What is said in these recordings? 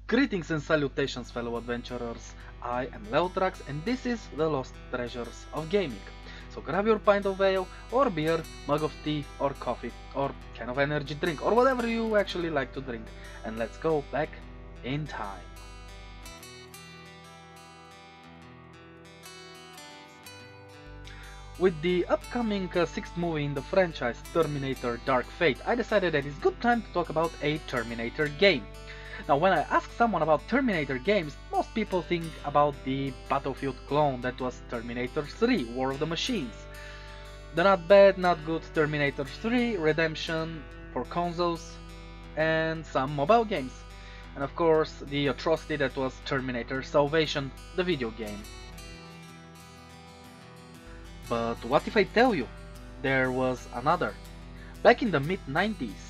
Greetings and salutations, fellow adventurers. I am Leotrax and this is the Lost Treasures of Gaming. So grab your pint of ale or beer, mug of tea or coffee or kind of energy drink or whatever you actually like to drink, and let's go back in time. With the upcoming sixth movie in the franchise, Terminator Dark Fate, I decided that it's good time to talk about a Terminator game. Now, when I ask someone about Terminator games, most people think about the Battlefield clone that was Terminator 3, War of the Machines. The not bad, not good Terminator 3, Redemption for consoles, and some mobile games. And of course, the atrocity that was Terminator Salvation, the video game. But what if I tell you there was another, back in the mid-90s,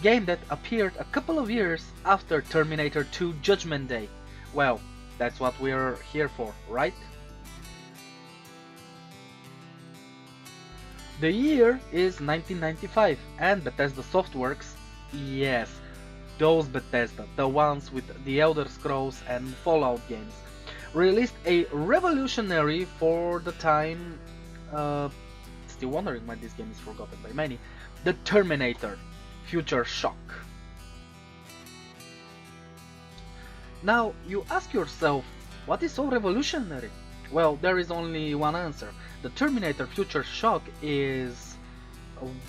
game that appeared a couple of years after Terminator 2 Judgment Day? Well, that's what we're here for, right? The year is 1995 and Bethesda Softworks, yes, those Bethesda, the ones with the Elder Scrolls and Fallout games, released a revolutionary for the time, still wondering why this game is forgotten by many, the Terminator Future Shock. Now you ask yourself, what is so revolutionary? Well, there is only one answer. The Terminator Future Shock is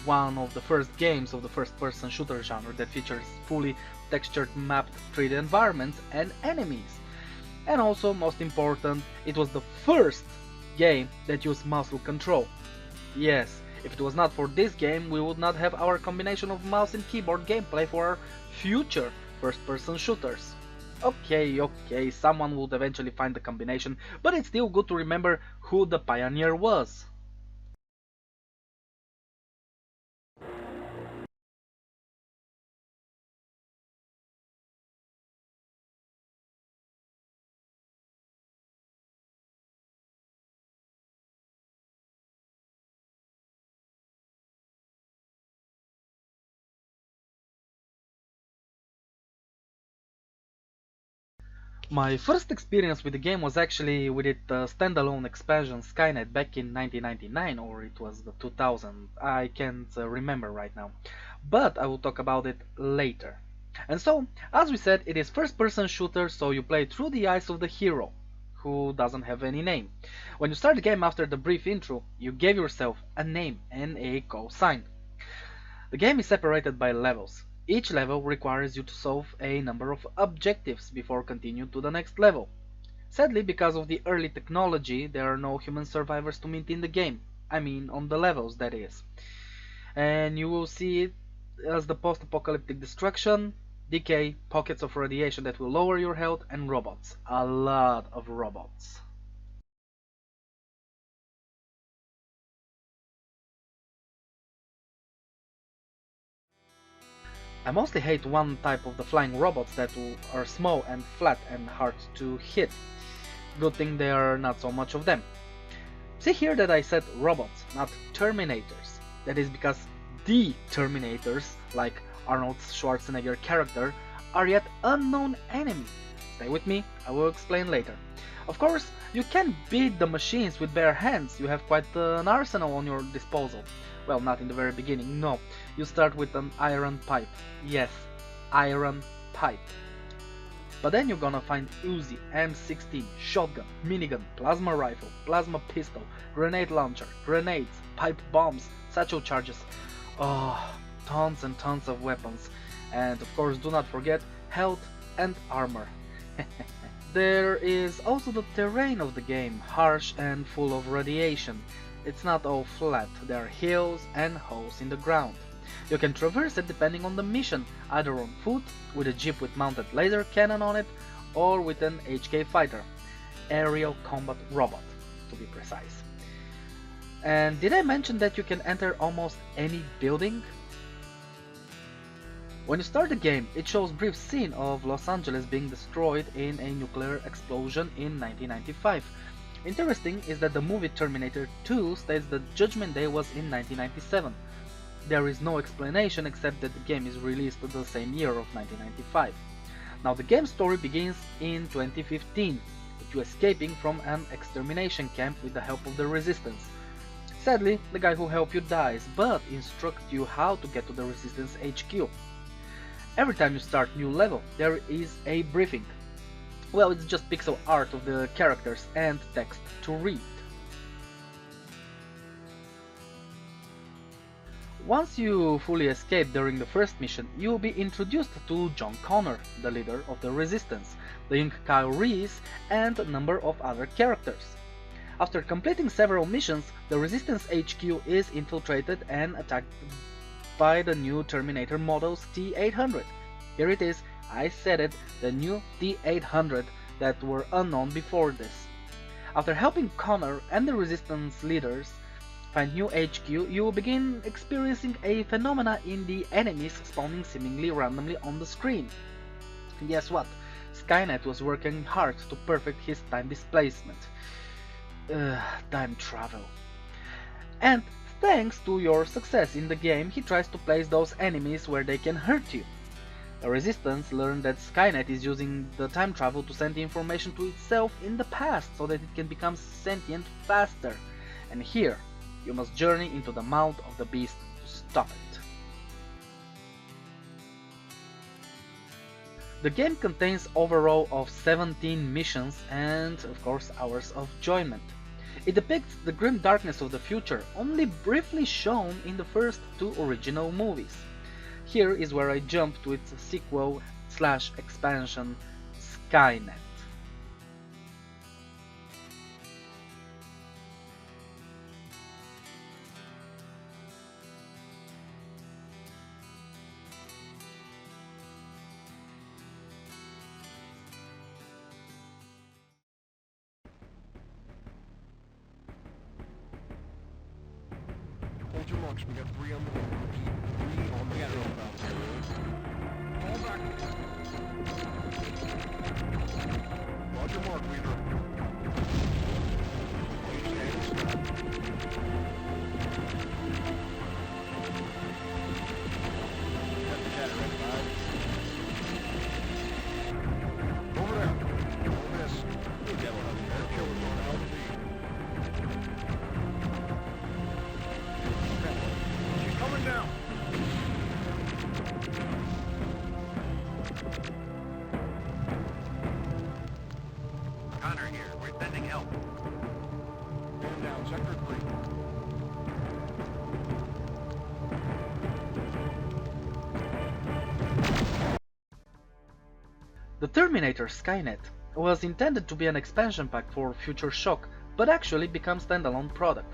one of the first games of the first-person shooter genre that features fully textured mapped 3D environments and enemies. And also, most important, it was the first game that used mouse control. Yes, if it was not for this game, we would not have our combination of mouse and keyboard gameplay for our future first-person shooters. Okay, someone would eventually find the combination, but it's still good to remember who the pioneer was. My first experience with the game was actually with its standalone expansion SkyNET back in 1999, or it was the 2000, I can't remember right now, but I will talk about it later. And so, as we said, it is first-person shooter, so you play through the eyes of the hero, who doesn't have any name. When you start the game after the brief intro, you gave yourself a name and a call sign. The game is separated by levels. Each level requires you to solve a number of objectives before continuing to the next level. Sadly, because of the early technology, there are no human survivors to meet in the game. I mean, on the levels, that is. And you will see it as the post-apocalyptic destruction, decay, pockets of radiation that will lower your health, and robots. A lot of robots. I mostly hate one type of the flying robots that are small and flat and hard to hit. Good thing there are not so much of them. See here that I said robots, not Terminators. That is because the Terminators, like Arnold Schwarzenegger character, are yet unknown enemy. Stay with me, I will explain later. Of course, you can beat the machines with bare hands, you have quite an arsenal on your disposal. Well, not in the very beginning, no. You start with an iron pipe. Yes, iron pipe. But then you're gonna find Uzi, M16, shotgun, minigun, plasma rifle, plasma pistol, grenade launcher, grenades, pipe bombs, satchel charges. Oh, tons and tons of weapons. And of course, do not forget health and armor. There is also the terrain of the game, harsh and full of radiation. It's not all flat, there are hills and holes in the ground. You can traverse it depending on the mission, either on foot, with a jeep with mounted laser cannon on it, or with an HK fighter, aerial combat robot, to be precise. And did I mention that you can enter almost any building? When you start the game, it shows a brief scene of Los Angeles being destroyed in a nuclear explosion in 1995. Interesting is that the movie Terminator 2 states that Judgment Day was in 1997. There is no explanation except that the game is released the same year of 1995. Now the game story begins in 2015, with you escaping from an extermination camp with the help of the Resistance. Sadly, the guy who helped you dies, but instructs you how to get to the Resistance HQ. Every time you start new level, there is a briefing. Well, it's just pixel art of the characters and text to read. Once you fully escape during the first mission, you will be introduced to John Connor, the leader of the Resistance, the young Kyle Reese, and a number of other characters. After completing several missions, the Resistance HQ is infiltrated and attacked by the new Terminator models T-800. Here it is, I said it, the new T-800 that were unknown before this. After helping Connor and the Resistance leaders find new HQ, you will begin experiencing a phenomena in the enemies spawning seemingly randomly on the screen. Guess what? SkyNET was working hard to perfect his time displacement. Time travel. And thanks to your success in the game, he tries to place those enemies where they can hurt you. The Resistance learned that SkyNET is using the time travel to send information to itself in the past so that it can become sentient faster. And here, you must journey into the mouth of the beast to stop it. The game contains overall of 17 missions and, of course, hours of enjoyment. It depicts the grim darkness of the future, only briefly shown in the first two original movies. Here is where I jump to its sequel/expansion, SkyNET. Hold your marks, we got 3 on the way. Keep 3 on the way. Fall back. Roger mark, Weaver. Stand stop. Got the chatter ready, 5. Over there. Don't miss. Good devil, air killer going out of the lead. She's coming down. Connor here. We're sending help. Man down, sector 3. The Terminator SkyNET was intended to be an expansion pack for Future Shock, but actually became a standalone product.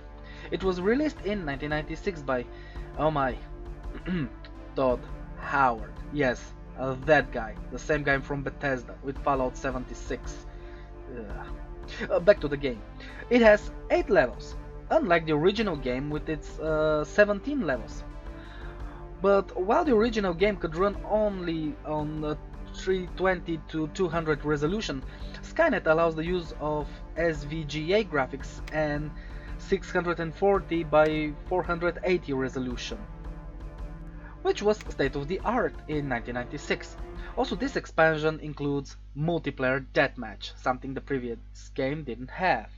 It was released in 1996 by, oh my, Todd Howard. Yes, that guy, the same guy from Bethesda with Fallout 76. Back to the game. It has 8 levels, unlike the original game with its 17 levels. But while the original game could run only on 320 to 200 resolution, SkyNET allows the use of SVGA graphics and 640 by 480 resolution, which was state of the art in 1996. Also, this expansion includes multiplayer deathmatch, something the previous game didn't have.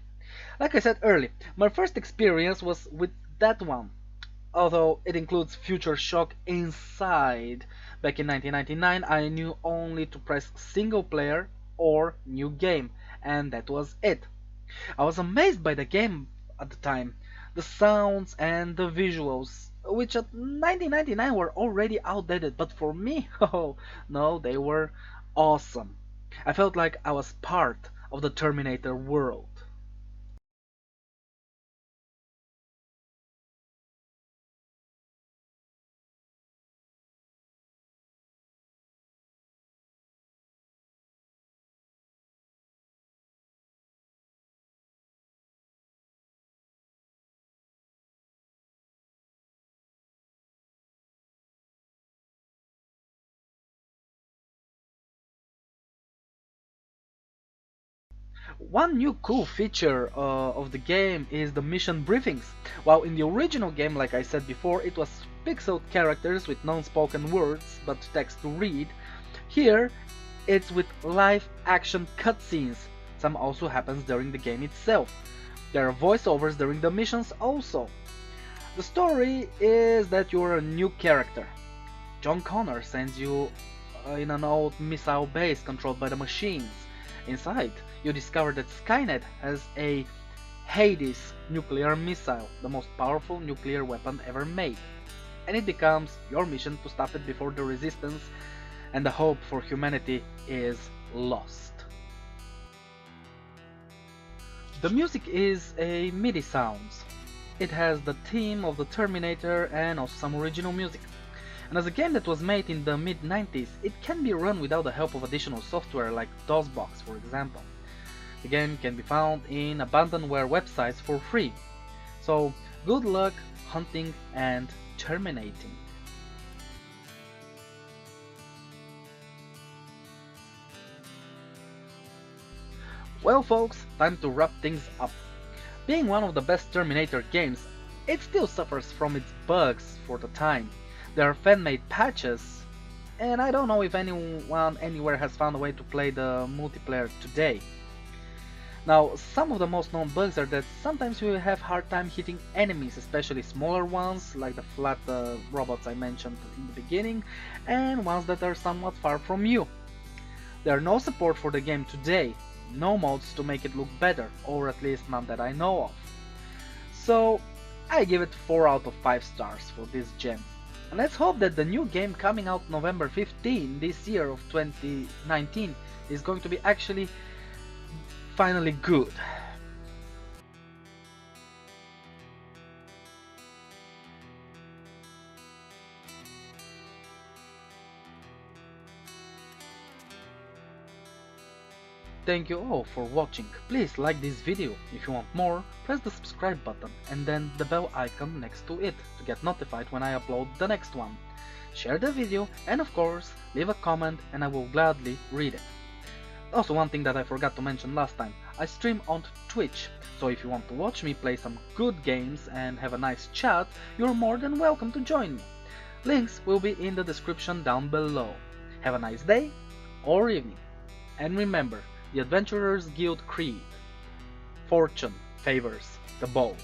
Like I said earlier, my first experience was with that one, although it includes Future Shock inside. Back in 1999, I knew only to press single player or new game, and that was it. I was amazed by the game at the time, the sounds and the visuals, which at 1999 were already outdated, but for me, oh no, they were awesome. I felt like I was part of the Terminator world. One new cool feature of the game is the mission briefings. While in the original game, like I said before, it was pixeled characters with non-spoken words but text to read, here It's with live action cutscenes. Some also happens during the game itself. There are voiceovers during the missions also. The story is that you're a new character. John Connor sends you in an old missile base controlled by the machines. Inside, you discover that SkyNET has a Hades nuclear missile, the most powerful nuclear weapon ever made. And it becomes your mission to stop it before the resistance and the hope for humanity is lost. The music is a MIDI sounds. It has the theme of the Terminator and also some original music. And as a game that was made in the mid-90s, it can be run without the help of additional software like DOSBox for example. The game can be found in abandonware websites for free. So good luck hunting and terminating. Well folks, time to wrap things up. Being one of the best Terminator games, it still suffers from its bugs for the time. There are fan-made patches, and I don't know if anyone anywhere has found a way to play the multiplayer today. Now, some of the most known bugs are that sometimes you have hard time hitting enemies, especially smaller ones, like the flat robots I mentioned in the beginning, and ones that are somewhat far from you. There are no support for the game today, no mods to make it look better, or at least none that I know of. So, I give it 4 out of 5 stars for this gem. And let's hope that the new game coming out November 15 this year of 2019 is going to be actually finally good. Thank you all for watching. Please like this video. If you want more, press the subscribe button and then the bell icon next to it to get notified when I upload the next one. Share the video and of course leave a comment and I will gladly read it. Also, one thing that I forgot to mention last time, I stream on Twitch, so if you want to watch me play some good games and have a nice chat, you're more than welcome to join me. Links will be in the description down below. Have a nice day or evening. And remember, the Adventurers Guild creed: fortune favors the bold.